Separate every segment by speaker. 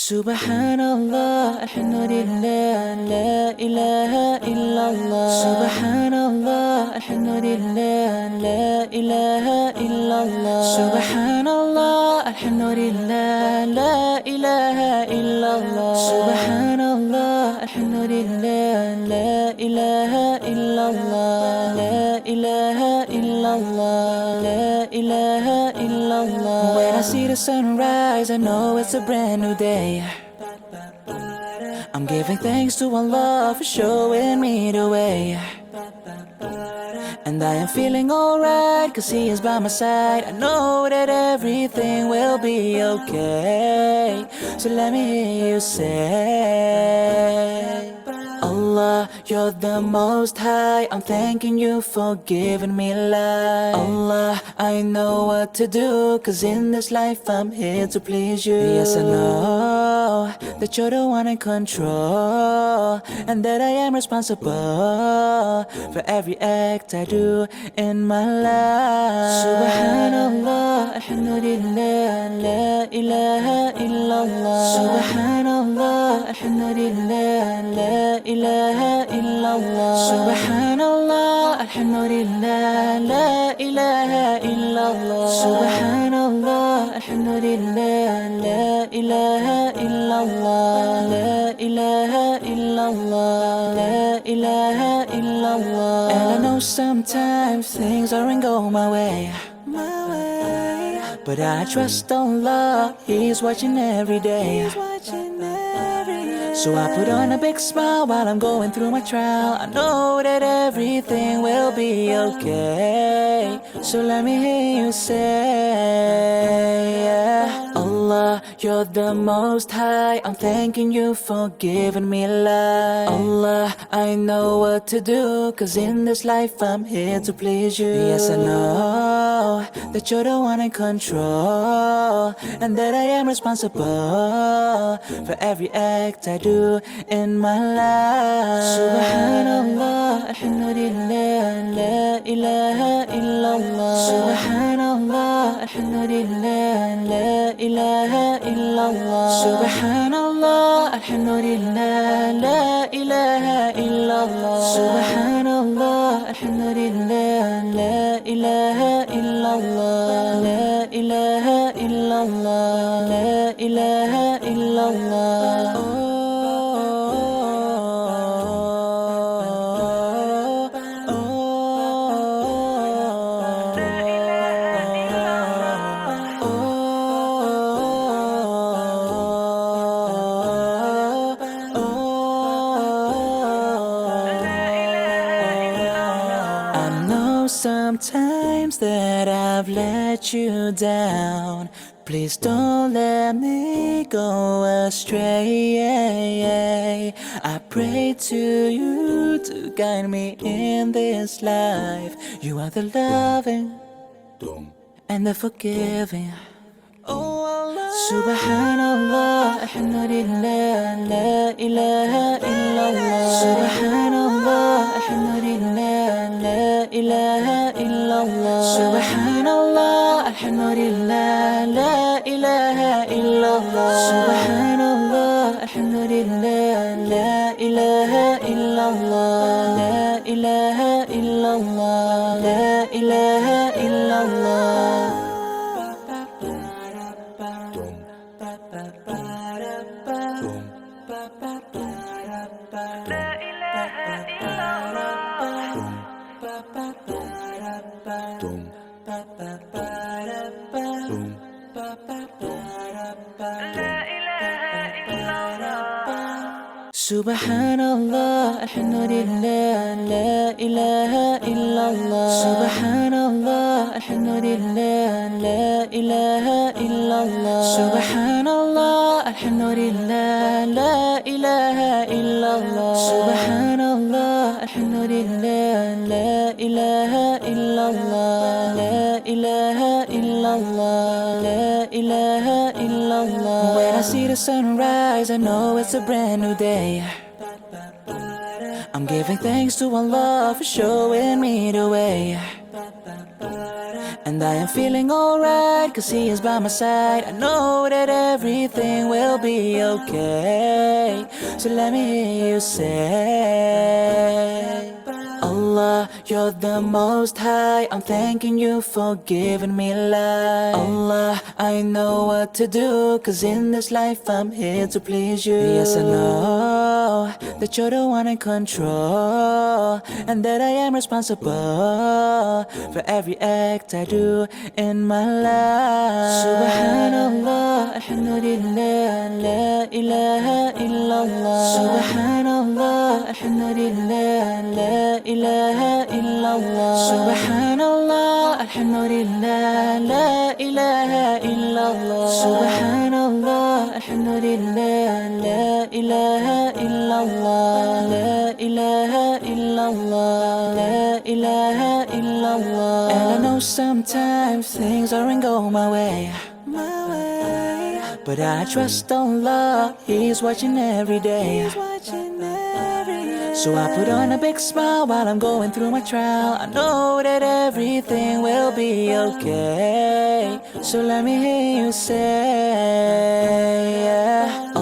Speaker 1: Subhanallah, alhamdulillah, la ilaha illallah. Subhanallah, alhamdulillah, la ilaha illallah. Subhanallah, alhamdulillah, la ilaha illallah. Subhanallah, alhamdulillah, la ilaha illallah. La ilaha illallah, la ilaha illallah. When I see the sunrise, I know it's a brand new day. I'm giving thanks to Allah for showing me the way. And I am feeling alright, cause He is by my side. I know that everything will be okay. So let me hear you say, Allah, you're the most high. I'm thanking you for giving me life. Allah, I know what to do, cause in this life I'm here to please you. Yes, I know that you're the one in control, and that I am responsible for every act I do in my life. Subhanallah, alhamdulillah, la ilaha illallah. Subhanallah, alhamdulillah, la ilaha illallah. Subhanallah, alhamdulillah, la ilaha illallah. Subhanallah, alhamdulillah, la ilaha illallah. La ilaha illallah, la ilaha illallah. And I know sometimes things aren't going my way, but I trust Allah, He's watching every day. So I put on a big smile while I'm going through my trial. I know that everything will be okay. So let me hear you say, Allah, you're the most high. I'm thanking you for giving me life. Allah, I know what to do, cause in this life I'm here to please you. Yes, I know that you're the one in control, and that I am responsible for every act I do in my life. Subhanallah, alhamdulillah, la ilaha illallah. Subhanallah, alhamdulillah, la ilaha illallah. Subhanallah, alhamdulillah, la ilaha illallah. Subhanallah, alhamdulillah, la ilaha illallah. La ilaha illallah, la ilaha illallah. Sometimes that I've let you down, please don't let me go astray. I pray to you to guide me in this life. You are the loving and the forgiving. Oh Allah, Subhanallah, alhamdulillah, la ilaha illallah. Subhanallah, alhamdulillah, la ilaha illallah. Subhanallah, alhamdulillah, la ilaha illallah. Subhanallah, alhamdulillah, la ilaha illallah. La ilaha illallah, la ilaha illallah. Subhanallah, alhamdulillah, la ilaha illallah. Subhanallah, alhamdulillah, la ilaha illallah. Subhanallah, alhamdulillah, la ilaha illallah. Subhanallah, alhamdulillah, la ilaha illallah. La ilaha illallah, la ilaha illallah. When I see the sunrise, I know it's a brand new day. I'm giving thanks to Allah for showing me the way. And I am feeling alright, cause he is by my side. I know that everything will be okay. So let me hear you say, Allah, you're the most high. I'm thanking you for giving me life. Allah, I know what to do, cause in this life I'm here to please you. Yes, I know that you're the one in control, and that I am responsible for every act I do in my life. Subhanallah, alhamdulillah, la ilaha illallah. Subhanallah, alhamdulillah, la ilaha illallah. Subhanallah, alhamdulillah, la ilaha illallah. Subhanallah, alhamdulillah, la ilaha illallah. La ilaha illallah, la ilaha illallah. And I know sometimes things aren't going my way, but I trust Allah, He's watching every day. So I put on a big smile while I'm going through my trial. I know that everything will be okay. So let me hear you say,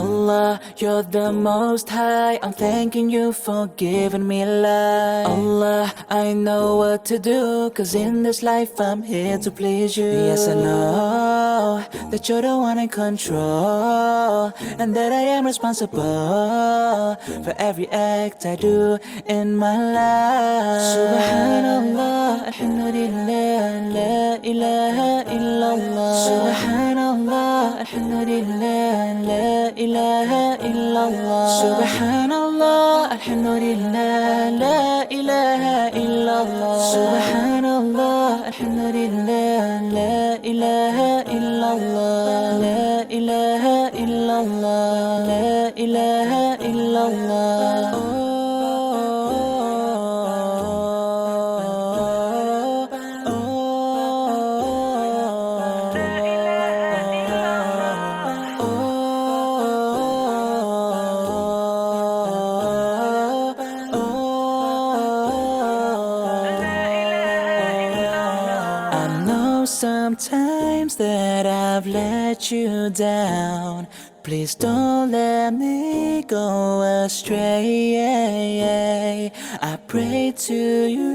Speaker 1: Allah, you're the most high. I'm thanking you for giving me life. Allah, I know what to do, cause in this life I'm here to please you. Yes, I know that you're the one in control, and that I am responsible for every act I do in my life. Subhanallah, alhamdulillah, la ilaha illallah. Subhanallah, alhamdulillah, la ilaha illallah. Subhanallah, alhamdulillah, la ilaha illallah. Subhanallah, alhamdulillah, la ilaha illallah. La ilaha illallah, la ilaha illallah. Sometimes that I've let you down, please don't let me go astray. I pray to you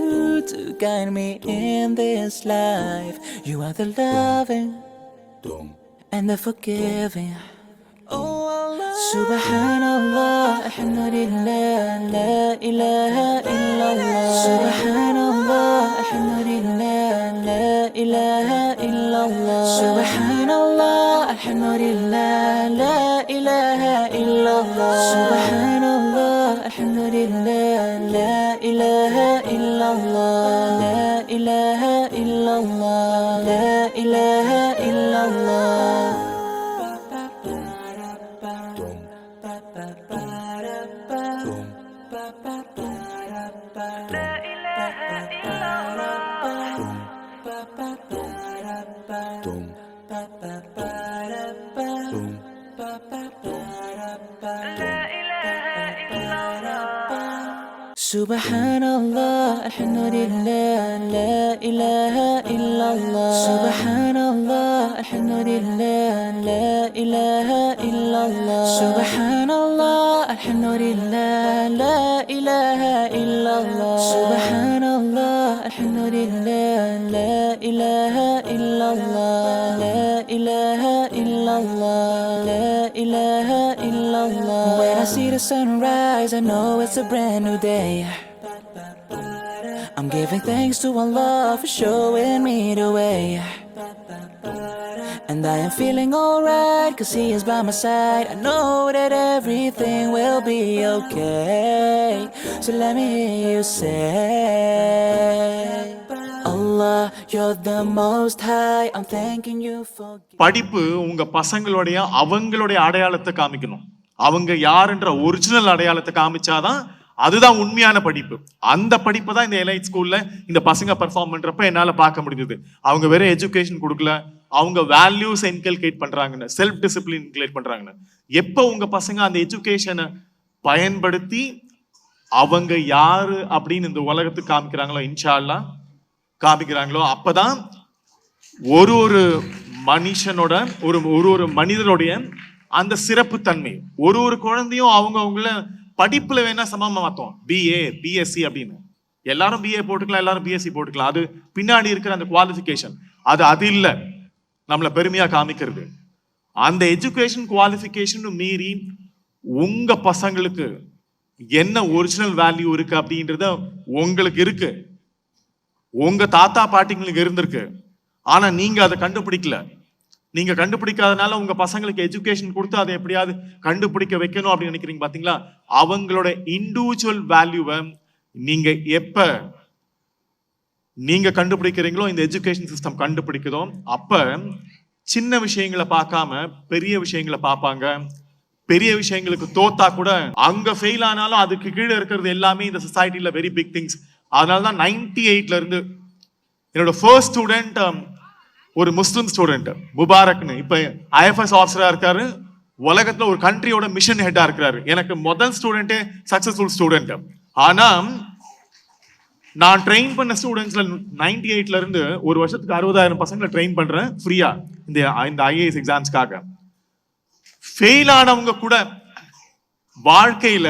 Speaker 1: to guide me in this life. You are the loving and the forgiving. Oh Allah, Subhanallah, alhamdulillah, la ilaha illallah. Subhanallah, alhamdulillah, la ilaha illallah. Subhanallah, alhamdulillah, la ilaha illallah. Subhanallah, alhamdulillah, la ilaha illallah. La ilaha illallah, la ilaha illallah. Subhanallah, alhamdulillah, la ilaha illallah. Subhanallah, alhamdulillah, la ilaha illallah. Subhanallah, alhamdulillah, la ilaha illallah. Subhanallah, alhamdulillah, la ilaha illallah. La ilaha illallah, la ilaha illallah. When I see the sunrise, I know it's a brand new day. I'm giving thanks to Allah for showing me the way. And I am feeling alright, cause He is by my side. I know that everything will be okay. So let me hear you say, Allah, you're the most high. I'm thanking you for.
Speaker 2: படிப்பு உங்க பசங்களுடைய அவங்களுடைய அடையாளத்தை காமிக்கணும். அவங்க யாருன்ற original அடையாளத்தை காமிச்சாதான் அதுதான் உண்மையான படிப்பு. அந்த படிப்பு தான் இந்த எலைட் ஸ்கூல்ல இந்த பசங்க பெர்ஃபார்ம் பண்றப்ப என்னால பார்க்க முடியுது. அவங்க வெறும் எஜுகேஷன் கொடுக்கல, அவங்க வேல்யூஸ் இன்கல்கேட் பண்றாங்கன்னு, செல்ஃப் டிசிப்ளின் இன்கல்கேட் பண்றாங்கன்னு. எப்போ உங்க பசங்க அந்த எஜுகேஷனை பயன்படுத்தி அவங்க யாரு அப்படின்னு இந்த உலகத்துக்கு காமிக்கிறாங்களோ, இன்ஷா அல்லாஹ் காமிக்கிறாங்களோ, அப்பதான் ஒரு ஒரு மனுஷனோட ஒரு ஒரு ஒரு மனிதனுடைய அந்த சிறப்பு தன்மை, ஒரு ஒரு குழந்தையும் அவங்கள படிப்புல வேணா சமமா மாத்தோம். பிஏ பிஎஸ்சி அப்படின்னு எல்லாரும் பிஏ போட்டுக்கலாம், எல்லாரும் பிஎஸ்சி போட்டுக்கலாம். அது பின்னாடி இருக்கிற அந்த குவாலிஃபிகேஷன், அது இல்ல நம்மள பெருமையா காமிக்கிறது. அந்த எஜுகேஷன் குவாலிஃபிகேஷன் மீறி உங்க பசங்களுக்கு என்ன ஒரிஜினல் வேல்யூ இருக்கு அப்படின்றத உங்களுக்கு இருக்கு, உங்க தாத்தா பாட்டிங்களுக்கு இருந்திருக்கு. ஆனா நீங்க அதை கண்டுபிடிக்கல. நீங்க கண்டுபிடிக்காதனால உங்க பசங்களுக்கு எஜுகேஷன் கொடுத்து அதை எப்படியாவது கண்டுபிடிக்க வைக்கணும் அப்படின்னு நினைக்கிறீங்க பாத்தீங்களா? அவங்களோட இண்டிவிஜுவல் வேல்யூவை நீங்க எப்ப நீங்க கண்டுபிடிக்கிறீங்களோ, இந்த எஜுகேஷன் சிஸ்டம் கண்டுபிடிக்குதோ, அப்ப சின்ன விஷயங்களை பார்க்காம பெரிய விஷயங்களை பார்ப்பாங்க. பெரிய விஷயங்களுக்கு தோத்தா கூட அங்க ஃபெயில் ஆனாலும் அதுக்கு கீழே இருக்கிறது எல்லாமே இந்த சொசைட்டில வெரி பிக் திங்ஸ். அதனாலதான் 98ல இருந்து என்னோட ஃபர்ஸ்ட் ஸ்டூடெண்ட் ஒரு முஸ்லிம் ஸ்டூடெண்ட் முபாரக்னு, இப்ப ஐஎஃப்எஸ் ஆஃபீஸரா இருக்காரு, உலகத்துல ஒரு கண்ட்ரியோட மிஷன் ஹெட்டா இருக்கிறாரு. எனக்கு முதல் ஸ்டூடெண்டே சக்சஸ்ஃபுல் ஸ்டூடெண்ட். ஆனா நான் ட்ரெயின் பண்ண ஸ்டூடெண்ட்ஸ்ல 98ல இருந்து ஒரு வருஷத்துக்கு 60,000 பசங்களை ட்ரெயின் பண்றேன் ஃப்ரீயா இந்த ஐஏஎஸ் எக்ஸாம்ஸ்க்காக. ஃபெயில் ஆனவங்க கூட வாழ்க்கையில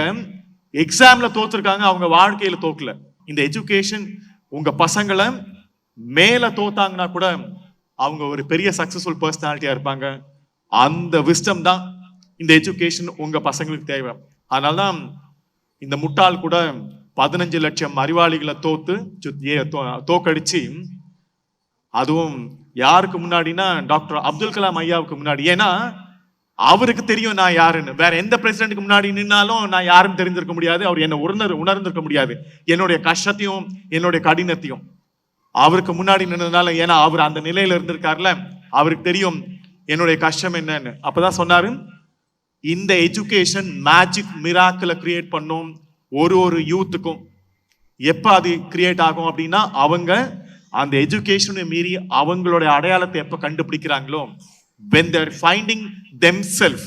Speaker 2: எக்ஸாம்ல தோத்துருக்காங்க, அவங்க வாழ்க்கையில தோக்கல. இந்த எஜுகேஷன் உங்க பசங்களை மேல தோத்தாங்கன்னா கூட அவங்க ஒரு பெரிய சக்சஸ்ஃபுல் பர்சனாலிட்டியா இருப்பாங்க. அந்த விஸ்டம் தான் இந்த எஜுகேஷன் உங்க பசங்களுக்கு தேவை. அதனால்தான் இந்த முட்டாள் கூட 15 லட்சம் அறிவாளிகளை தோக்கடிச்சு, அதுவும் யாருக்கு முன்னாடினா டாக்டர் அப்துல் கலாம் ஐயாவுக்கு முன்னாடி. ஏன்னா அவருக்கு தெரியும் நான் யாருன்னு. வேற எந்த பிரசிடென்ட்க்கு முன்னாடி நின்னாலும் நான் யாருன்னு தெரிஞ்சிருக்க முடியாது, அவர் என்ன உணர்ந்திருக்க முடியாது, என்னுடைய கஷ்டத்தையும் என்னுடைய கடினத்தையும். அவருக்கு முன்னாடி நின்றதுனால, ஏன்னா அவர் அந்த நிலையில இருந்திருக்காருல, அவருக்கு தெரியும் என்னுடைய கஷ்டம் என்னன்னு. அப்பதான் சொன்னாரு, இந்த எஜுகேஷன் மேஜிக் மிராக்கிளை கிரியேட் பண்ணும் ஒரு யூத்துக்கும். எப்ப அது கிரியேட் ஆகும் அப்படின்னா, அவங்க அந்த எஜுகேஷனை மீறி அவங்களுடைய அடையாளத்தை எப்ப கண்டுபிடிக்கிறாங்களோ, when they're finding themselves,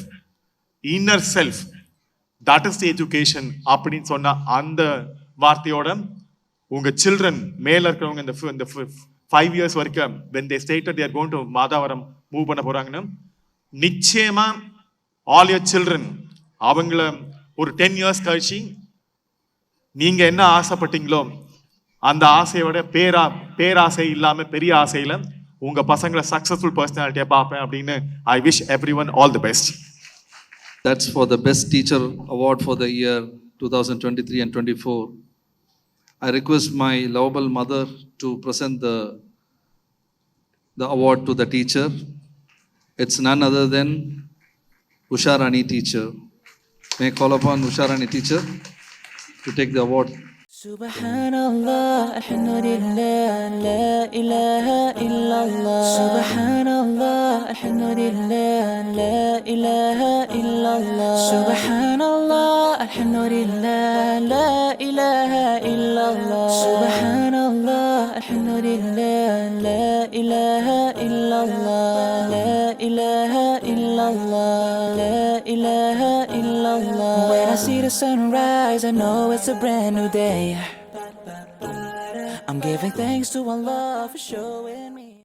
Speaker 2: inner self, that is the education அப்படின்னு சொன்ன அந்த வார்த்தையோட உங்க சில்ட்ரன் மேல இருக்கிறவங்க இந்த 5 years வரைக்கும் when they stated they are going to Madhavaram move பண்ண போறாங்கன்னு, நிச்சயமா all your children அவங்கள ஒரு 10 years கழிச்சு நீங்க என்ன ஆசைப்பட்டீங்களோ அந்த ஆசையோட பேராசை இல்லாம பெரிய ஆசையில உங்க பசங்களை சக்சஸ்ஃபுல் பர்சனாலிட்டியா பார்ப்பேன் அப்படின்னு I wish everyone all the best.
Speaker 3: That's for the best teacher award for the year 2023 and 24. I request my lovable mother to present the award to the teacher. It's none other than Usha Rani teacher. May I call upon Usha Rani teacher to take the award.
Speaker 1: Subhanallah, alhamdulillah, la ilaha illallah. Subhanallah, alhamdulillah, la ilaha illallah. Subhanallah, alhamdulillah, la ilaha illallah. Subhanallah, alhamdulillah, la ilaha illallah. La ilaha illallah, la ilaha illallah. When I see the sunrise, I know it's a brand new day. I'm giving thanks to Allah for showing me.